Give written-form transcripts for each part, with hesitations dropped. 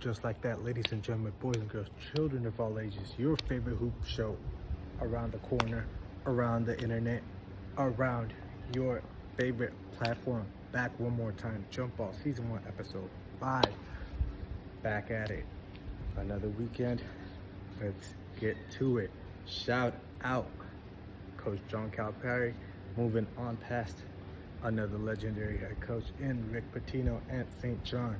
just like that, ladies and gentlemen, boys and girls, children of all ages, your favorite hoop show around the corner, around the internet, around your favorite platform. Back one more time, JumpBall Season 1, Episode 5. Back at it. Another weekend. Let's get to it. Shout out Coach John Calipari, moving on past another legendary head coach in Rick Pitino and St. John.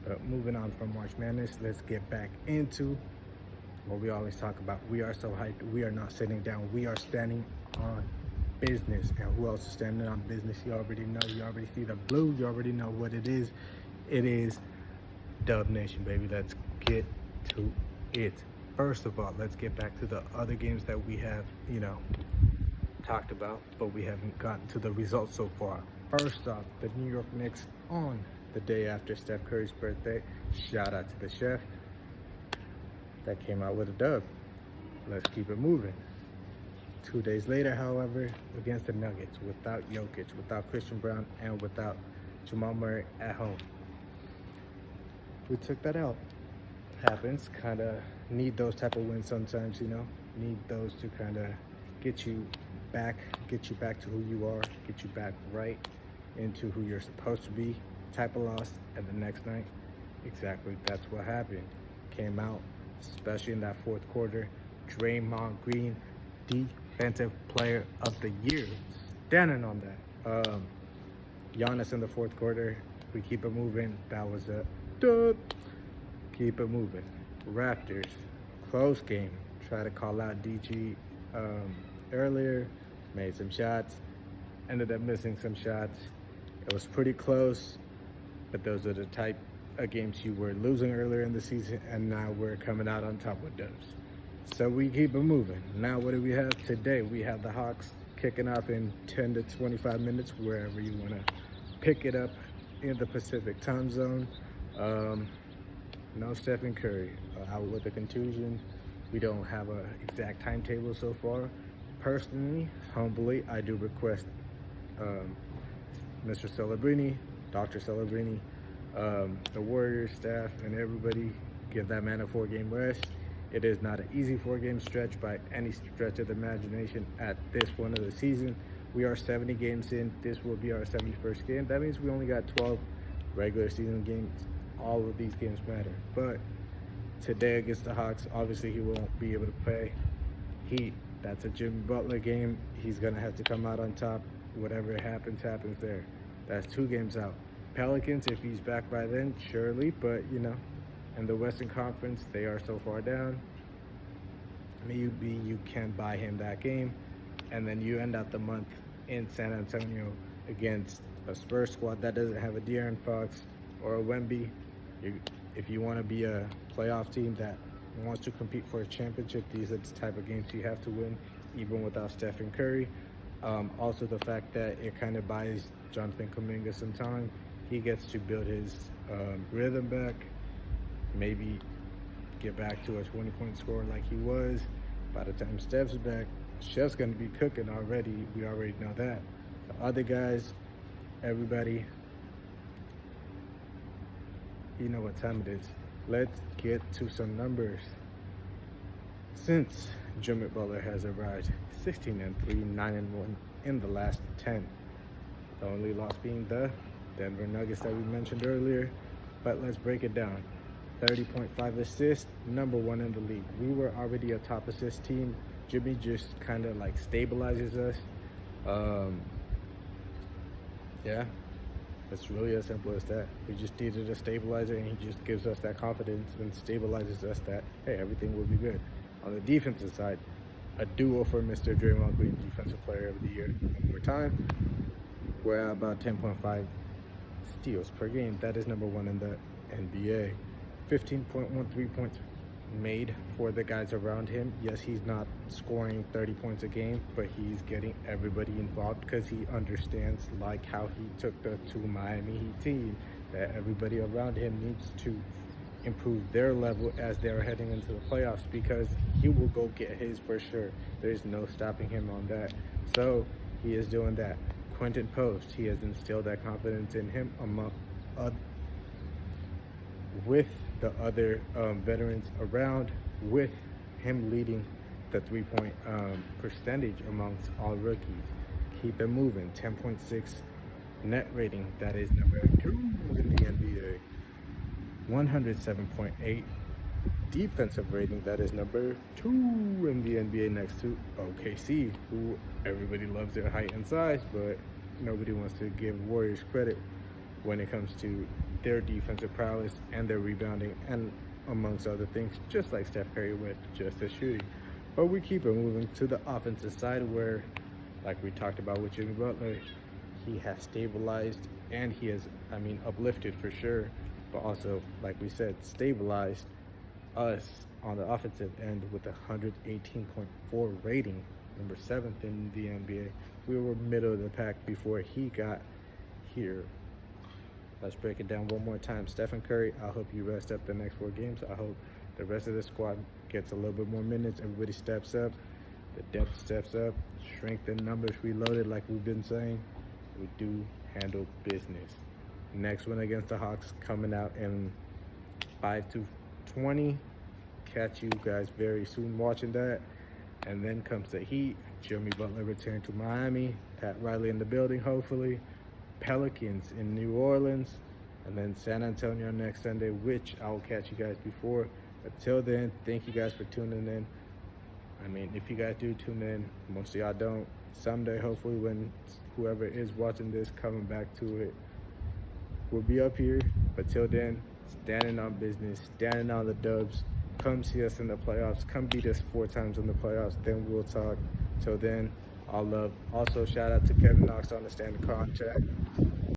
But moving on from March Madness, let's get back into what we always talk about. We are so hyped. We are not sitting down. We are standing on business. And who else is standing on business? You already know. You already see the blue. You already know what it is. It is Dub Nation, baby. Let's get to it. First of all, let's get back to the other games that we have, talked about, but we haven't gotten to the results so far. First off, the New York Knicks on the day after Steph Curry's birthday. Shout out to the chef that came out with a dub. Let's keep it moving. 2 days later, however, against the Nuggets, without Jokic, without Christian Brown, and without Jamal Murray at home, we took that out. Happens. Kind of need those type of wins sometimes, need those to kind of get you back to who you are, get you back right into who you're supposed to be type of loss. And the next night, exactly that's what happened. Came out, especially in that fourth quarter, Draymond Green, Defensive Player of the Year, standing on that. Giannis in the fourth quarter, we keep it moving. That was a dub. Keep it moving. Raptors, close game. Try to call out DG earlier, made some shots, ended up missing some shots. It was pretty close, but those are the type of games you were losing earlier in the season, and now we're coming out on top with dubs. So we keep it moving. Now what do we have today? We have the Hawks kicking off in 10 to 25 minutes, wherever you want to pick it up in the Pacific time zone. No Stephen Curry out with a contusion. We don't have an exact timetable so far. Personally, humbly, I do request Mr. Celebrini, Dr. Celebrini, the Warriors staff, and everybody give that man a 4-game rest. It is not an easy 4-game stretch by any stretch of the imagination at this point of the season. We are 70 games in. This will be our 71st game. That means we only got 12 regular season games. All of these games matter. But today against the Hawks, obviously he won't be able to play. Heat, that's a Jimmy Butler game. He's going to have to come out on top. Whatever happens there. That's 2 games out. Pelicans, if he's back by then, surely. But, in the Western Conference, they are so far down. Maybe you can buy him that game. And then you end out the month in San Antonio against a Spurs squad that doesn't have a De'Aaron Fox or a Wemby. If you want to be a playoff team that wants to compete for a championship, these are the type of games you have to win, even without Stephen Curry. Also, the fact that it kind of buys Jonathan Kuminga some time. He gets to build his rhythm back, maybe get back to a 20-point scorer like he was. By the time Steph's back, Chef's going to be cooking already. We already know that. The other guys, everybody, you know what time it is. Let's get to some numbers. Since Jimmy Butler has arrived, 16-3, 9-1 in the last 10. The only loss being the Denver Nuggets that we mentioned earlier. But let's break it down. 30.5 assists, number 1 in the league. We were already a top assist team. Jimmy just kind of like stabilizes us. Yeah. It's really as simple as that. We just needed a stabilizer, and he just gives us that confidence and stabilizes us that, hey, everything will be good. On the defensive side, a duo for Mr. Draymond Green, Defensive Player of the Year. One more time, we're at about 10.5 steals per game. That is number 1 in the NBA. 15.13 points made for the guys around him. Yes, he's not scoring 30 points a game, but he's getting everybody involved because he understands, like how he took the 2 Miami Heat team, that everybody around him needs to improve their level as they're heading into the playoffs, because he will go get his for sure. There's no stopping him on that. So he is doing that. Quentin Post, he has instilled that confidence in him among with the other veterans around, with him leading the three-point percentage amongst all rookies. Keep it moving. 10.6 net rating, that is number 2 in the NBA. 107.8 defensive rating, that is number 2 in the NBA, next to OKC, who everybody loves their height and size, but nobody wants to give Warriors credit when it comes to their defensive prowess and their rebounding, and amongst other things, just like Steph Curry with just his shooting. But we keep it moving to the offensive side, where, like we talked about with Jimmy Butler, he has stabilized and he has, uplifted for sure, but also, like we said, stabilized us on the offensive end with a 118.4 rating, number 7th in the NBA. We were middle of the pack before he got here. Let's break it down one more time. Stephen Curry, I hope you rest up the next 4 games. I hope the rest of the squad gets a little bit more minutes. Everybody steps up. The depth steps up. Strength in numbers reloaded, like we've been saying. We do handle business. Next one against the Hawks, coming out in 5-20. Catch you guys very soon watching that. And then comes the Heat. Jimmy Butler returned to Miami. Pat Riley in the building, hopefully. Pelicans in New Orleans, and then San Antonio next Sunday, which I will catch you guys before. Until then, thank you guys for tuning in. If you guys do tune in, most of y'all don't. Someday, hopefully, when whoever is watching this coming back to it, we'll be up here. But till then, standing on business, standing on the dubs. Come see us in the playoffs. Come beat us 4 times in the playoffs. Then we'll talk. Till then, all love. Also, shout out to Kevin Knox on the standard contract.